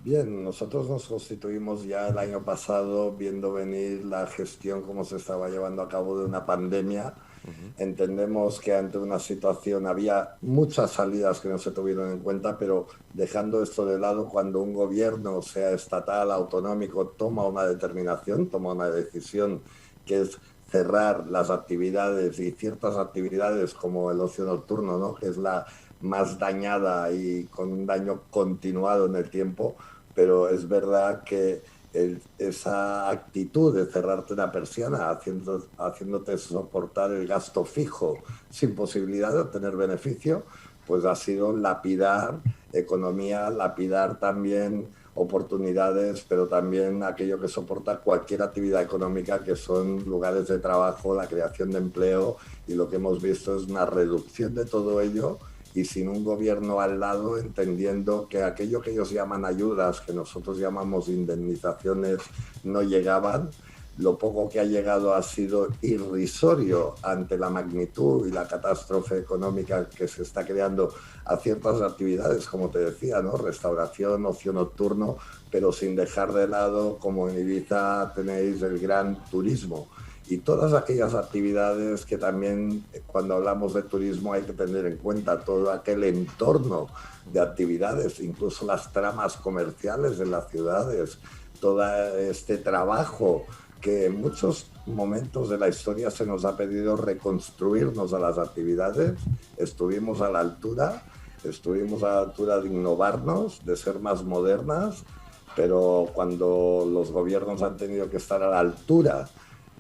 Bien, nosotros nos constituimos ya el año pasado viendo venir la gestión cómo se estaba llevando a cabo de una pandemia. Ujú. Entendemos que ante una situación había muchas salidas que no se tuvieron en cuenta, pero dejando esto de lado, cuando un gobierno, sea estatal, autonómico, toma una determinación, toma una decisión que es cerrar las actividades y ciertas actividades como el ocio nocturno, ¿no? Que es la más dañada y con un daño continuado en el tiempo, pero es verdad que esa actitud de cerrarte una persiana haciéndote soportar el gasto fijo sin posibilidad de obtener beneficio, pues ha sido lapidar economía, lapidar también oportunidades, pero también aquello que soporta cualquier actividad económica, que son lugares de trabajo, la creación de empleo, y lo que hemos visto es una reducción de todo ello y sin un gobierno al lado, entendiendo que aquello que ellos llaman ayudas, que nosotros llamamos indemnizaciones, no llegaban. Lo poco que ha llegado ha sido irrisorio ante la magnitud y la catástrofe económica que se está creando a ciertas actividades, como te decía, ¿no? Restauración, ocio nocturno, pero sin dejar de lado, como en Ibiza tenéis el gran turismo y todas aquellas actividades que también cuando hablamos de turismo hay que tener en cuenta todo aquel entorno de actividades, incluso las tramas comerciales de las ciudades, todo este trabajo que en muchos momentos de la historia se nos ha pedido reconstruirnos a las actividades. Estuvimos a la altura, estuvimos a la altura de innovarnos, de ser más modernas, pero cuando los gobiernos han tenido que estar a la altura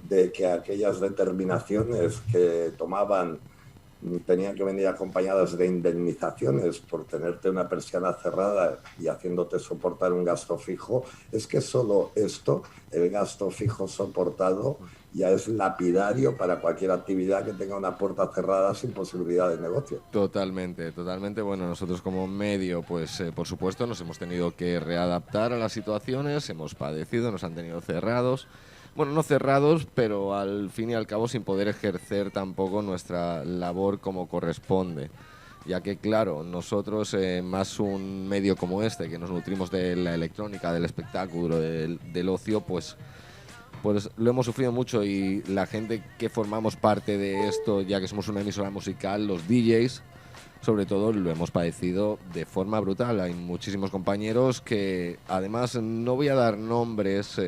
de que aquellas determinaciones que tomaban tenían que venir acompañadas de indemnizaciones por tenerte una persiana cerrada y haciéndote soportar un gasto fijo, es que solo esto, el gasto fijo soportado, ya es lapidario para cualquier actividad que tenga una puerta cerrada sin posibilidad de negocio. Totalmente, totalmente. Bueno, nosotros como medio, pues por supuesto nos hemos tenido que readaptar a las situaciones, hemos padecido, nos han tenido cerrados. Bueno, no cerrados, pero al fin y al cabo sin poder ejercer tampoco nuestra labor como corresponde. Ya que, claro, nosotros, más un medio como este, que nos nutrimos de la electrónica, del espectáculo, del ocio, pues lo hemos sufrido mucho y la gente que formamos parte de esto, ya que somos una emisora musical, los DJs, sobre todo lo hemos padecido de forma brutal. Hay muchísimos compañeros que, además, no voy a dar nombres,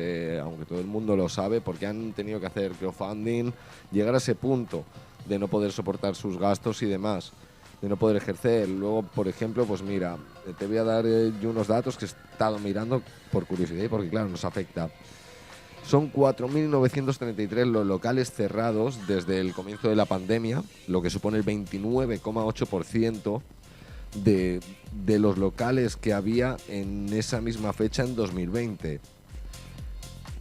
aunque todo el mundo lo sabe, porque han tenido que hacer crowdfunding, llegar a ese punto de no poder soportar sus gastos y demás, de no poder ejercer. Luego, por ejemplo, pues mira, te voy a dar yo unos datos que he estado mirando por curiosidad y porque, claro, nos afecta. Son 4.933 los locales cerrados desde el comienzo de la pandemia, lo que supone el 29,8% de los locales que había en esa misma fecha en 2020.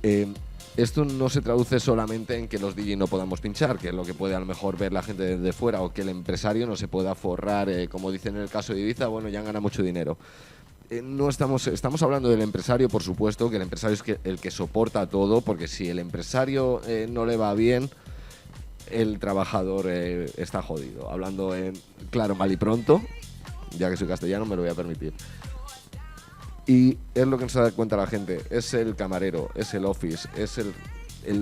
Eh, Esto no se traduce solamente en que los DJ no podamos pinchar, que es lo que puede a lo mejor ver la gente desde fuera, o que el empresario no se pueda forrar, como dicen en el caso de Ibiza, bueno, ya han ganado mucho dinero. No estamos hablando del empresario, por supuesto, que el empresario es el que soporta todo, porque si el empresario no le va bien, el trabajador está jodido. Hablando en claro, mal y pronto, ya que soy castellano, me lo voy a permitir. Y es lo que nos da cuenta la gente, es el camarero, es el office, es el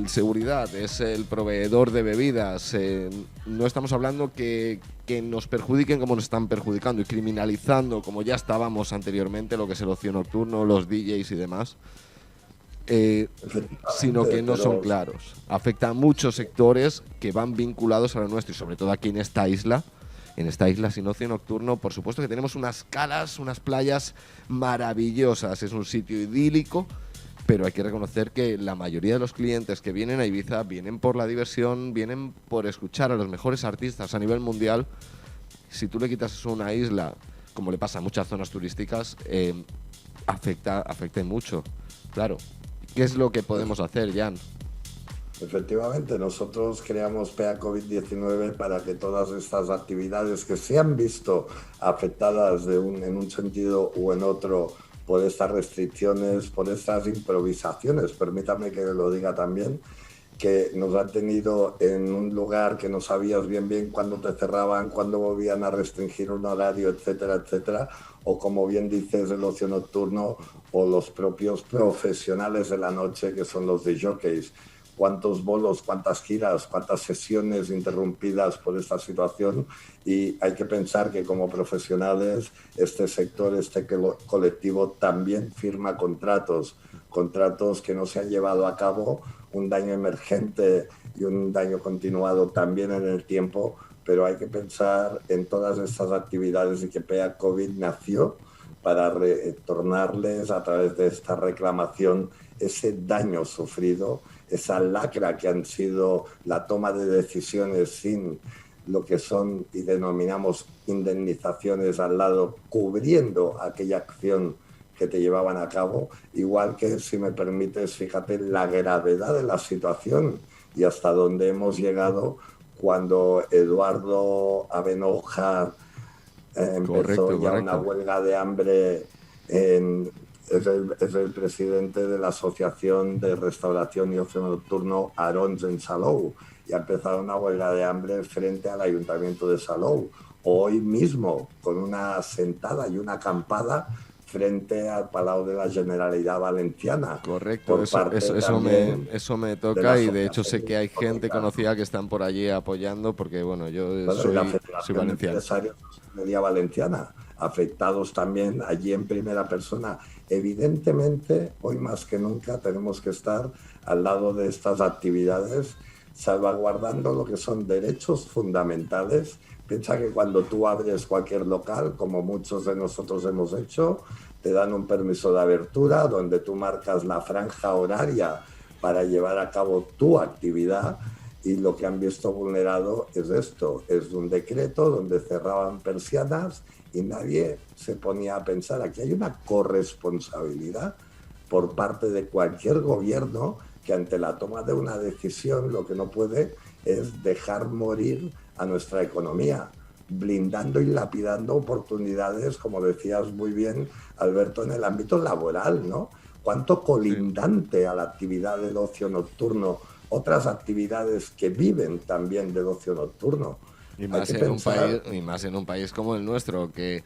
seguridad, es el proveedor de bebidas. No estamos hablando que nos perjudiquen como nos están perjudicando y criminalizando como ya estábamos anteriormente, lo que es el ocio nocturno, los DJs y demás, sino Efectivamente, que no son pero claros. Afecta a muchos sectores que van vinculados a lo nuestro y sobre todo aquí en esta isla sin ocio nocturno. Por supuesto que tenemos unas calas, unas playas maravillosas, es un sitio idílico, pero hay que reconocer que la mayoría de los clientes que vienen a Ibiza vienen por la diversión, vienen por escuchar a los mejores artistas a nivel mundial. Si tú le quitas eso a una isla, como le pasa a muchas zonas turísticas, afecta mucho. Claro. ¿Qué es lo que podemos hacer, Jan? efectivamente, nosotros creamos PEA COVID-19 para que todas estas actividades que se han visto afectadas en un sentido u en otro por estas restricciones, por estas improvisaciones, permítame que lo diga también, que nos han tenido en un lugar que no sabías bien cuándo te cerraban, cuándo volvían a restringir un horario, etcétera, etcétera, o como bien dices, el ocio nocturno o los propios profesionales de la noche que son los de jockeys. Cuántos bolos, cuántas giras, cuántas sesiones interrumpidas por esta situación, y hay que pensar que como profesionales este sector, este colectivo también firma contratos que no se han llevado a cabo, un daño emergente y un daño continuado también en el tiempo, pero hay que pensar en todas estas actividades y que PEA COVID nació para retornarles a través de esta reclamación ese daño sufrido, esa lacra que han sido la toma de decisiones sin lo que son y denominamos indemnizaciones al lado, cubriendo aquella acción que te llevaban a cabo, igual que, si me permites, fíjate la gravedad de la situación y hasta dónde hemos llegado cuando Eduardo Avenoja empezó ya una huelga de hambre. Es el presidente de la Asociación de Restauración y Ocio Nocturno Arons en Salou, y ha empezado una huelga de hambre frente al Ayuntamiento de Salou. Hoy mismo, con una sentada y una acampada frente al Palau de la Generalitat Valenciana. Correcto, eso me toca, y de hecho sé que hay gente conocida que están por allí apoyando, porque bueno, soy valenciano. De Empresarios de la Valenciana, afectados también allí en primera persona. Evidentemente, hoy más que nunca tenemos que estar al lado de estas actividades, salvaguardando lo que son derechos fundamentales. Piensa que cuando tú abres cualquier local, como muchos de nosotros hemos hecho, te dan un permiso de abertura donde tú marcas la franja horaria para llevar a cabo tu actividad, y lo que han visto vulnerado es esto, es un decreto donde cerraban persianas y nadie se ponía a pensar. Aquí hay una corresponsabilidad por parte de cualquier gobierno que ante la toma de una decisión lo que no puede es dejar morir a nuestra economía, blindando y lapidando oportunidades, como decías muy bien, Alberto, en el ámbito laboral, ¿no? Cuánto colindante a la actividad del ocio nocturno, otras actividades que viven también del ocio nocturno. Y más en un país como el nuestro, que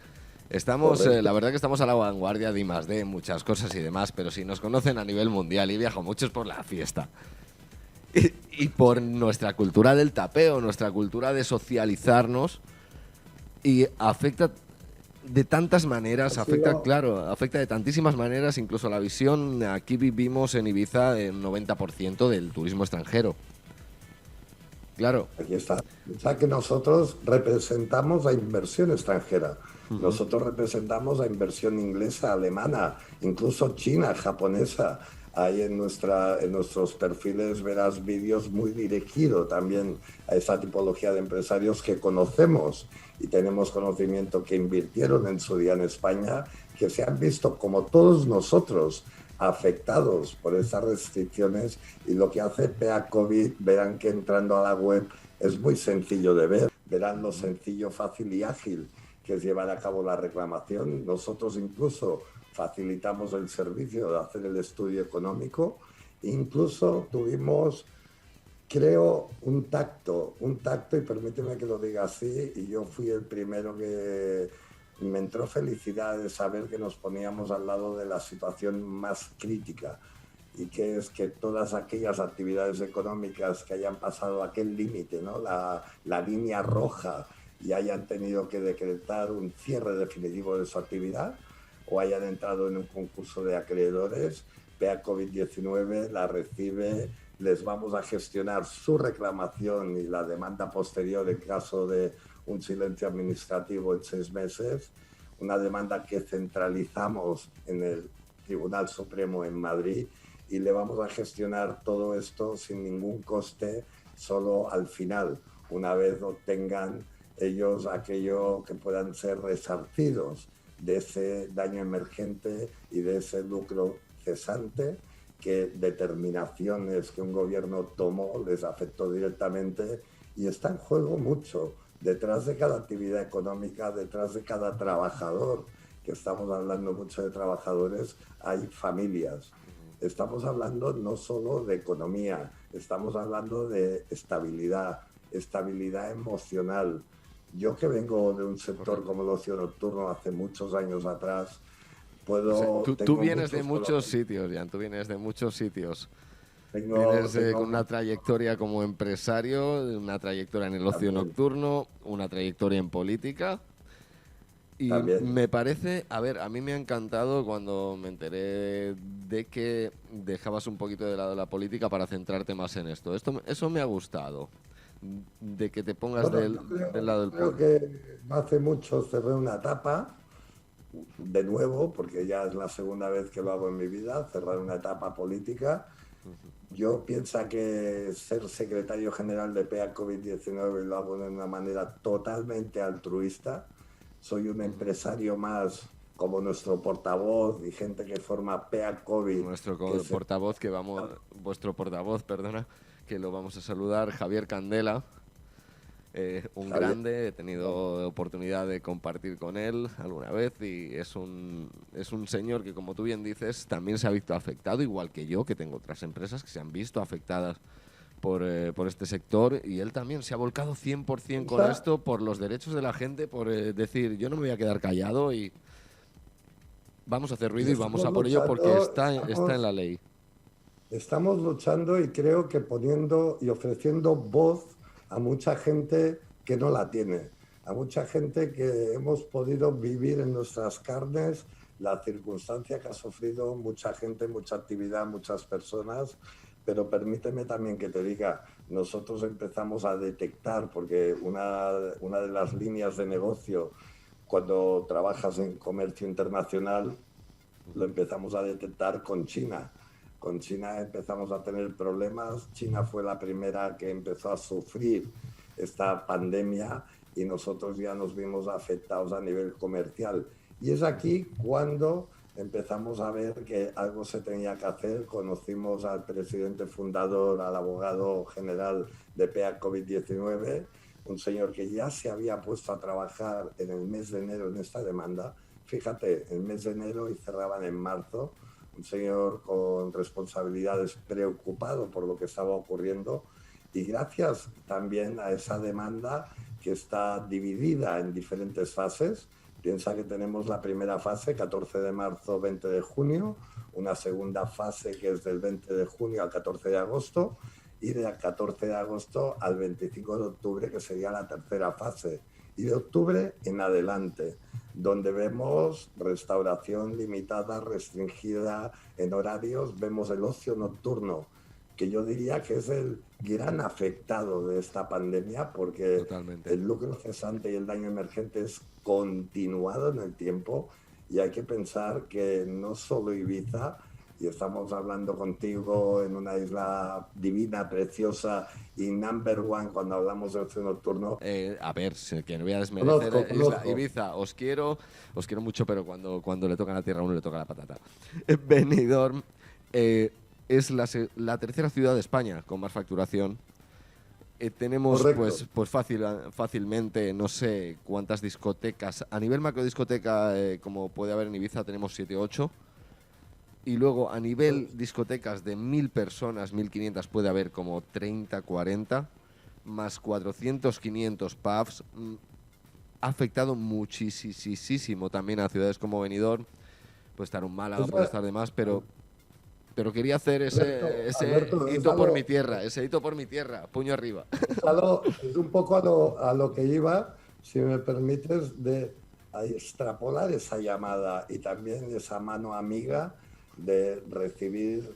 estamos, la verdad que estamos a la vanguardia de I+D, muchas cosas y demás, pero si nos conocen a nivel mundial, y viajo muchos por la fiesta. Y por nuestra cultura del tapeo, nuestra cultura de socializarnos, y afecta de tantas maneras, afecta de tantísimas maneras, incluso la visión. Aquí vivimos en Ibiza el 90% del turismo extranjero. Claro. Aquí está. O sea que nosotros representamos a inversión extranjera. Nosotros representamos a inversión inglesa, alemana, incluso china, japonesa. Ahí en nuestros perfiles verás vídeos muy dirigidos también a esa tipología de empresarios que conocemos y tenemos conocimiento, que invirtieron en su día en España, que se han visto como todos nosotros afectados por esas restricciones, y lo que hace PEA COVID, verán que entrando a la web es muy sencillo de ver, verán lo sencillo, fácil y ágil que es llevar a cabo la reclamación. Nosotros incluso facilitamos el servicio de hacer el estudio económico, incluso tuvimos, creo, un tacto, y permíteme que lo diga así, y yo fui el primero que me entró felicidad de saber que nos poníamos al lado de la situación más crítica, y que es que todas aquellas actividades económicas que hayan pasado aquel límite, ¿no? la línea roja, y hayan tenido que decretar un cierre definitivo de su actividad, o hayan entrado en un concurso de acreedores, PEA COVID-19 la recibe, les vamos a gestionar su reclamación y la demanda posterior en caso de un silencio administrativo en 6 meses, una demanda que centralizamos en el Tribunal Supremo en Madrid, y le vamos a gestionar todo esto sin ningún coste, solo al final, una vez obtengan ellos aquello que puedan ser resarcidos de ese daño emergente y de ese lucro cesante, que determinaciones que un gobierno tomó les afectó directamente, y está en juego mucho. Detrás de cada actividad económica, detrás de cada trabajador, que estamos hablando mucho de trabajadores, hay familias. Estamos hablando no solo de economía, estamos hablando de estabilidad, estabilidad emocional. Yo que vengo de un sector Correcto. como el ocio nocturno hace muchos años atrás, O sea, tú tengo vienes de muchos muchos conocimientos, sitios, Jan, tú vienes de muchos sitios. tengo, Vienes tengo con una trayectoria como empresario, una trayectoria en el ocio también, nocturno, una trayectoria en política. Y también. me parece, a ver, a mí me ha encantado cuando me enteré de que dejabas un poquito de lado la política para centrarte más en esto. Eso me ha gustado, de que te pongas Bueno, del lado yo del creo que no hace mucho cerré una etapa, de nuevo, porque ya es la segunda vez que lo hago en mi vida, cerrar una etapa política. Yo pienso que ser secretario general de PEA COVID-19 lo hago de una manera totalmente altruista. Soy un empresario más como nuestro portavoz y gente que forma PEA COVID, Nuestro que se... portavoz, vuestro portavoz, perdona, que lo vamos a saludar, Javier Candela, un Javier, grande, he tenido oportunidad de compartir con él alguna vez y es un señor que, como tú bien dices, también se ha visto afectado, igual que yo, que tengo otras empresas que se han visto afectadas por este sector y él también se ha volcado 100% con piensa, esto, por los derechos de la gente, por decir, yo no me voy a quedar callado y vamos a hacer y ruido y vamos a por ello porque está en la ley. estamos luchando y creo que poniendo y ofreciendo voz a mucha gente que no la tiene, a mucha gente que hemos podido vivir en nuestras carnes la circunstancia que ha sufrido mucha gente, mucha actividad, muchas personas. Pero permíteme también que te diga, nosotros empezamos a detectar, porque una de las líneas de negocio cuando trabajas en comercio internacional lo empezamos a detectar con China. Con China empezamos a tener problemas. China fue la primera que empezó a sufrir esta pandemia y nosotros ya nos vimos afectados a nivel comercial. Y es aquí cuando empezamos a ver que algo se tenía que hacer. Conocimos al presidente fundador, al abogado general de PEA COVID-19, un señor que ya se había puesto a trabajar en el mes de enero en esta demanda. Fíjate, el mes de enero y cerraban en marzo, un señor con responsabilidades preocupado por lo que estaba ocurriendo y gracias también a esa demanda que está dividida en diferentes fases. Piensa que tenemos la primera fase, 14 de marzo, 20 de junio, una segunda fase que es del 20 de junio al 14 de agosto y del 14 de agosto al 25 de octubre, que sería la tercera fase, y de octubre en adelante, donde vemos restauración limitada, restringida en horarios, vemos el ocio nocturno, que yo diría que es el gran afectado de esta pandemia, porque Totalmente. el lucro cesante y el daño emergente es continuado en el tiempo y hay que pensar que no solo Ibiza, y estamos hablando contigo en una isla divina, preciosa y number one cuando hablamos de ocio nocturno. A ver, que no voy a desmerecer Conozco, Isla conozco. Ibiza, os quiero mucho, pero cuando le toca la tierra a uno le toca la patata. Benidorm eh, es la tercera ciudad de España con más facturación. Tenemos Correcto. fácilmente, no sé cuántas discotecas. A nivel macrodiscoteca, como puede haber en Ibiza, tenemos 7 8. Y luego a nivel discotecas de 1000 personas, 1500, puede haber como 30 40 más 400 500 pubs. Ha afectado muchísimo también a ciudades como Benidorm. Puede estar un Málaga, puede estar de más, pero quería hacer ese Alberto, hito por mi tierra, ese hito por mi tierra, puño arriba. es un poco a lo que iba, si me permites, de a extrapolar esa llamada y también esa mano amiga de recibir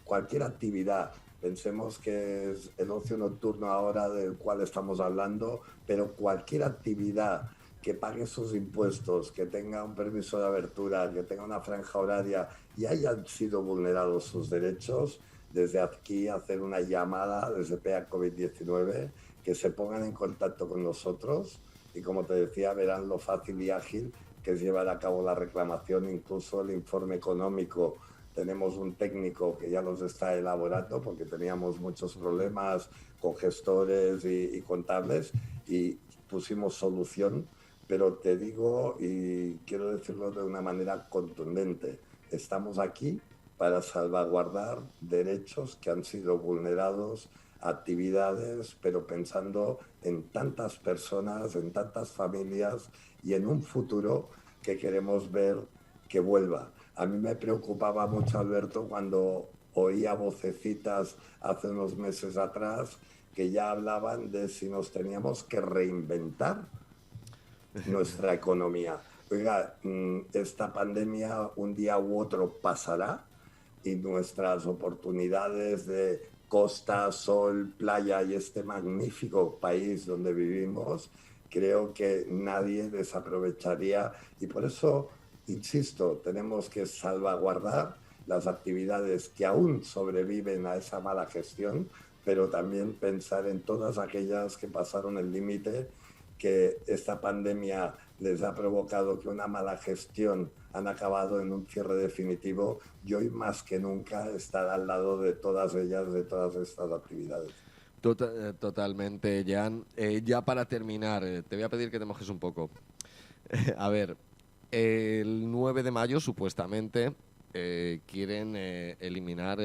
cualquier actividad. Pensemos que es el ocio nocturno ahora del cual estamos hablando, pero cualquier actividad que pague sus impuestos, que tenga un permiso de abertura, que tenga una franja horaria y hayan sido vulnerados sus derechos, desde aquí hacer una llamada desde PEA COVID-19, que se pongan en contacto con nosotros y, como te decía, verán lo fácil y ágil que es llevar a cabo la reclamación, incluso el informe económico. Tenemos un técnico que ya los está elaborando porque teníamos muchos problemas con gestores y contables y pusimos solución, pero te digo y quiero decirlo de una manera contundente, estamos aquí para salvaguardar derechos que han sido vulnerados, actividades, pero pensando en tantas personas, en tantas familias y en un futuro que queremos ver que vuelva. A mí me preocupaba mucho, Alberto, cuando oía vocecitas hace unos meses atrás que ya hablaban de si nos teníamos que reinventar nuestra economía. Oiga, esta pandemia un día u otro pasará y nuestras oportunidades de costa, sol, playa y este magnífico país donde vivimos, creo que nadie desaprovecharía y por eso, insisto, tenemos que salvaguardar las actividades que aún sobreviven a esa mala gestión, pero también pensar en todas aquellas que pasaron el límite, que esta pandemia les ha provocado que una mala gestión han acabado en un cierre definitivo y hoy más que nunca estar al lado de todas ellas, de todas estas actividades. Totalmente, Jan. Ya para terminar, te voy a pedir que te mojes un poco. A ver, el 9 de mayo supuestamente quieren eliminar,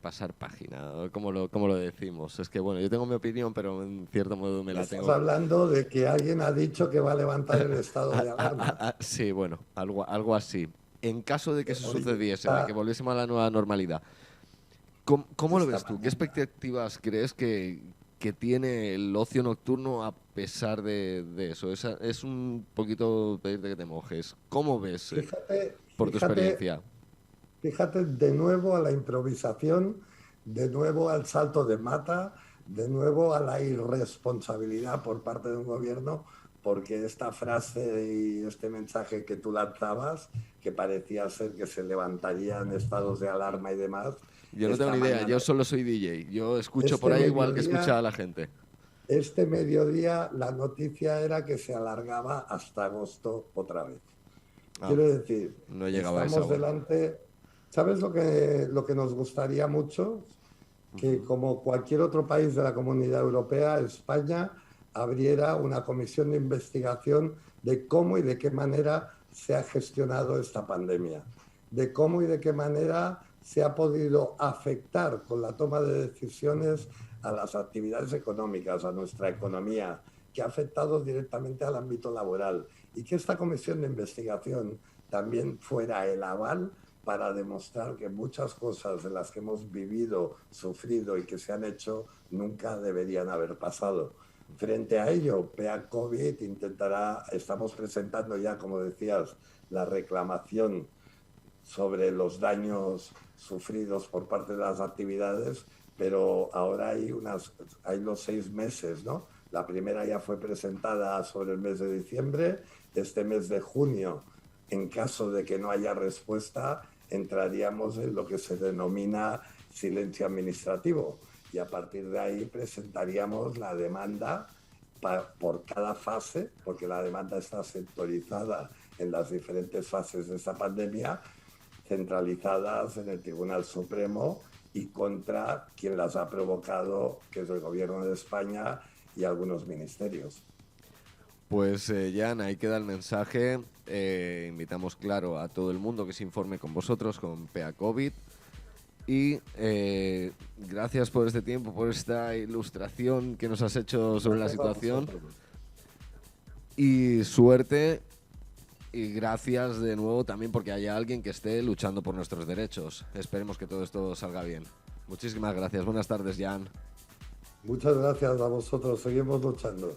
pasar página, ¿cómo lo decimos? Es que bueno, yo tengo mi opinión, pero en cierto modo me la tengo. Estás hablando de que alguien ha dicho que va a levantar el estado de alarma. Sí, bueno, algo así. En caso de que eso sucediese, de que volviésemos a la nueva normalidad, ¿cómo lo ves tú? ¿Qué expectativas crees que tiene el ocio nocturno a pesar de eso? Es un poquito pedirte que te mojes. ¿Cómo ves por tu experiencia? Fíjate de nuevo a la improvisación, de nuevo al salto de mata, de nuevo a la irresponsabilidad por parte de un gobierno, porque esta frase y este mensaje que tú lanzabas, que parecía ser que se levantarían estados de alarma y demás. Yo no tengo ni idea, yo solo soy DJ, yo escucho por ahí igual que escucha a la gente. Este mediodía la noticia era que se alargaba hasta agosto otra vez. Quiero decir, no llegaba estamos delante. ¿Sabes lo que nos gustaría mucho? Que como cualquier otro país de la Comunidad Europea, España abriera una comisión de investigación de cómo y de qué manera se ha gestionado esta pandemia, de cómo y de qué manera se ha podido afectar con la toma de decisiones a las actividades económicas, a nuestra economía, que ha afectado directamente al ámbito laboral, y que esta comisión de investigación también fuera el aval para demostrar que muchas cosas de las que hemos vivido, sufrido y que se han hecho nunca deberían haber pasado. Frente a ello, PEA COVID estamos presentando ya, como decías, la reclamación sobre los daños sufridos por parte de las actividades, pero ahora hay los 6 meses, ¿no? La primera ya fue presentada sobre el mes de diciembre, este mes de junio, en caso de que no haya respuesta, entraríamos en lo que se denomina silencio administrativo y a partir de ahí presentaríamos la demanda por cada fase, porque la demanda está sectorizada en las diferentes fases de esta pandemia, centralizadas en el Tribunal Supremo y contra quien las ha provocado, que es el Gobierno de España y algunos ministerios. Pues Jan, ahí queda el mensaje. Invitamos, claro, a todo el mundo que se informe con vosotros, con PEA COVID. Y gracias por este tiempo, por esta ilustración que nos has hecho sobre la situación. Y suerte. Y gracias de nuevo también porque haya alguien que esté luchando por nuestros derechos. Esperemos que todo esto salga bien. Muchísimas gracias. Buenas tardes, Jan. Muchas gracias a vosotros. Seguimos luchando.